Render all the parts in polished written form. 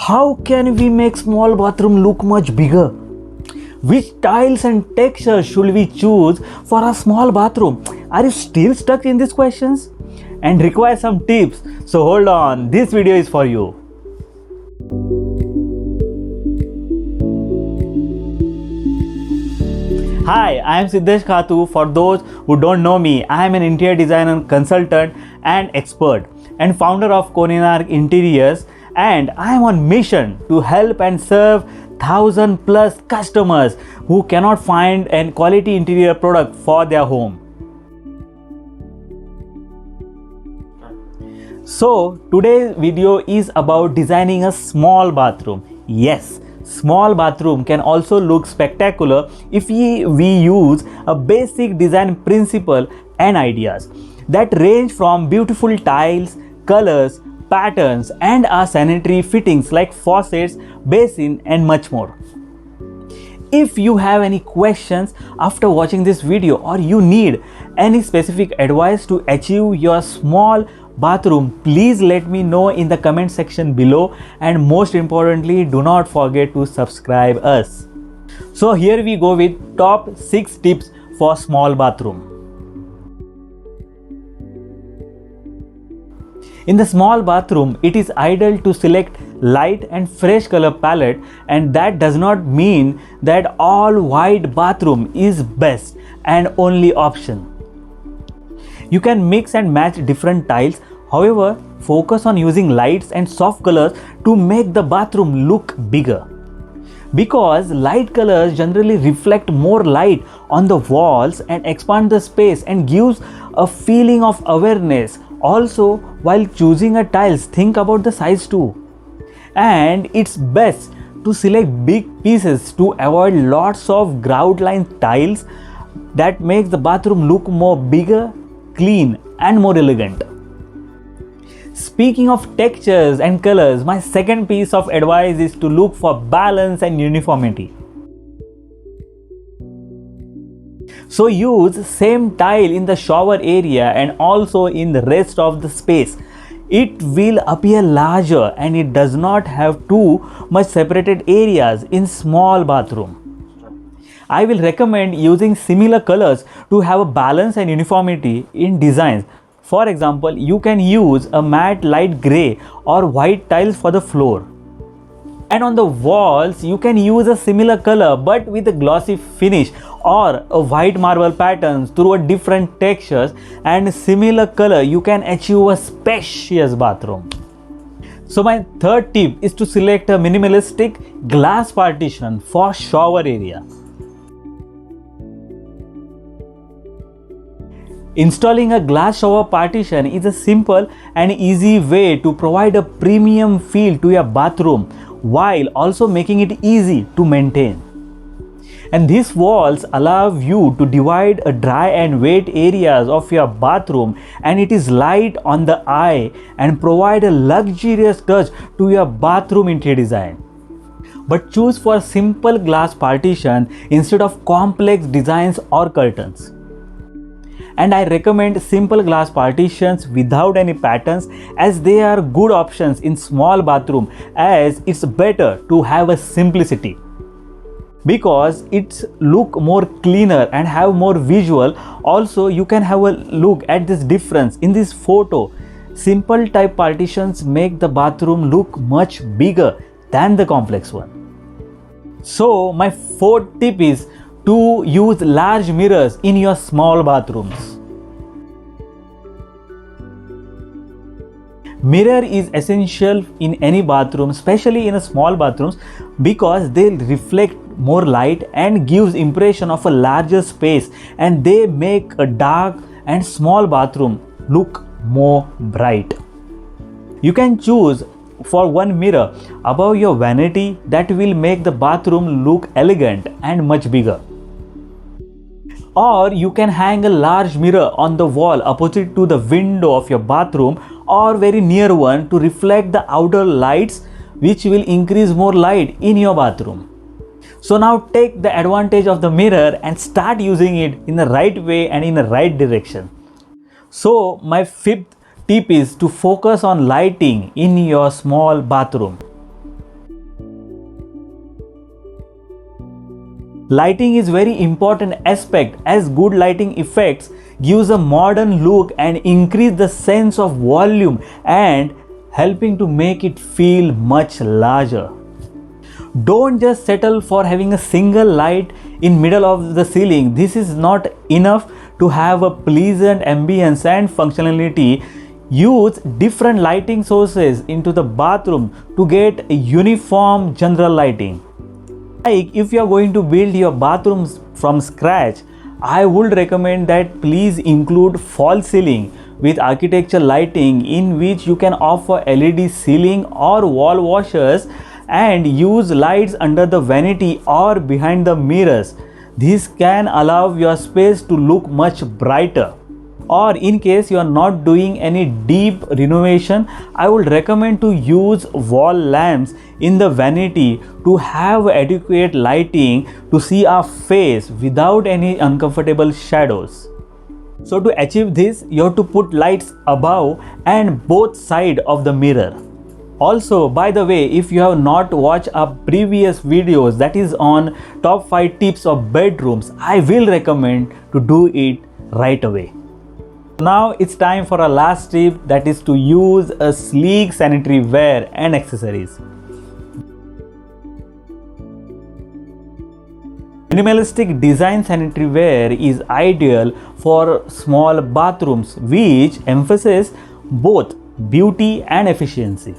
How can we make small bathroom look much bigger? Which tiles and textures should we choose for a small bathroom? Are you still stuck in these questions and require some tips? So hold on, this video is for you. Hi, I am 𝐎𝐍𝐋𝐄𝐄. For those who don't know me, I am an interior designer, consultant and expert and founder of �𝐿INE Interiors, and I am on mission to help and serve 1000+ customers who cannot find a quality interior product for their home. So today's video is about designing a small bathroom. Yes, small bathroom can also look spectacular if we use a basic design principle and ideas that range from beautiful tiles, colors, patterns and our sanitary fittings like faucets, basin and much more. If you have any questions after watching this video, or you need any specific advice to achieve your small bathroom, please let me know in the comment section below, and most importantly, do not forget to subscribe us. So here we go with top 6 tips for small bathroom. In the small bathroom, it is ideal to select light and fresh color palette, and that does not mean that all white bathroom is best and only option. You can mix and match different tiles. However, focus on using lights and soft colors to make the bathroom look bigger. Because light colors generally reflect more light on the walls and expand the space and gives a feeling of awareness. Also, while choosing a tiles, think about the size too. And it's best to select big pieces to avoid lots of grout line tiles that makes the bathroom look more bigger, clean and more elegant. Speaking of textures and colors, my second piece of advice is to look for balance and uniformity. So use same tile in the shower area and also in the rest of the space. It will appear larger and it does not have too much separated areas in small bathroom. I will recommend using similar colors to have a balance and uniformity in designs. For example, you can use a matte light grey or white tiles for the floor. And on the walls, you can use a similar color but with a glossy finish or a white marble patterns through a different textures, and similar color you can achieve a spacious bathroom. So my third tip is to select a minimalistic glass partition for shower area. Installing a glass shower partition is a simple and easy way to provide a premium feel to your bathroom while also making it easy to maintain. And these walls allow you to divide a dry and wet areas of your bathroom, and it is light on the eye and provide a luxurious touch to your bathroom interior design. But choose for simple glass partition instead of complex designs or curtains. And I recommend simple glass partitions without any patterns, as they are good options in small bathroom, as it's better to have a simplicity. Because it's look more cleaner and have more visual. Also, you can have a look at this difference in this photo. Simple type partitions make the bathroom look much bigger than the complex one. So my fourth tip is to use large mirrors in your small bathrooms. Mirror is essential in any bathroom, especially in a small bathrooms, because they reflect more light and gives impression of a larger space, and they make a dark and small bathroom look more bright. You can choose for one mirror above your vanity that will make the bathroom look elegant and much bigger. Or you can hang a large mirror on the wall opposite to the window of your bathroom or very near one to reflect the outer lights, which will increase more light in your bathroom. So now take the advantage of the mirror and start using it in the right way and in the right direction. So my fifth tip is to focus on lighting in your small bathroom. Lighting is very important aspect, as good lighting effects gives a modern look and increase the sense of volume and helping to make it feel much larger. Don't just settle for having a single light in middle of the ceiling. This is not enough to have a pleasant ambience and functionality. Use different lighting sources into the bathroom to get a uniform general lighting. Like if you are going to build your bathrooms from scratch, I would recommend that please include false ceiling with architecture lighting, in which you can offer LED ceiling or wall washers and use lights under the vanity or behind the mirrors. This can allow your space to look much brighter. Or in case you are not doing any deep renovation, I would recommend to use wall lamps in the vanity to have adequate lighting to see our face without any uncomfortable shadows. So to achieve this, you have to put lights above and both sides of the mirror. Also, by the way, if you have not watched our previous videos, that is on top 5 tips of bedrooms, I will recommend to do it right away. Now it's time for our last tip, that is to use a sleek sanitary ware and accessories. Minimalistic design sanitary ware is ideal for small bathrooms which emphasizes both beauty and efficiency.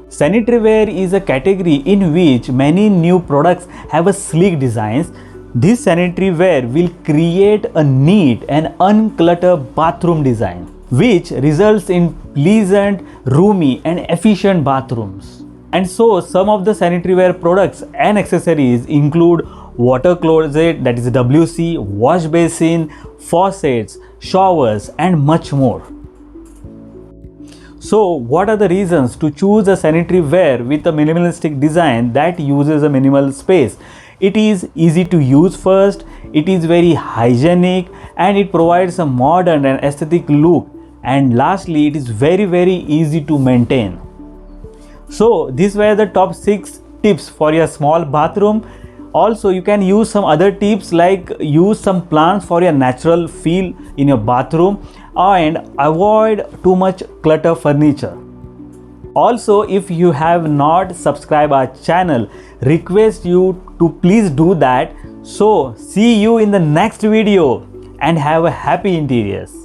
Sanitary ware is a category in which many new products have a sleek designs. This sanitary ware will create a neat and uncluttered bathroom design, which results in pleasant, roomy and efficient bathrooms. And so some of the sanitary ware products and accessories include water closet, that is WC, wash basin, faucets, showers and much more. So what are the reasons to choose a sanitary ware with a minimalistic design that uses a minimal space? It is easy to use first, it is very hygienic and it provides a modern and aesthetic look, and lastly it is very easy to maintain. So these were the top 6 tips for your small bathroom. Also you can use some other tips like use some plants for your natural feel in your bathroom and avoid too much clutter furniture. Also, if you have not subscribed our channel, request you to please do that. So see you in the next video and have a happy interiors.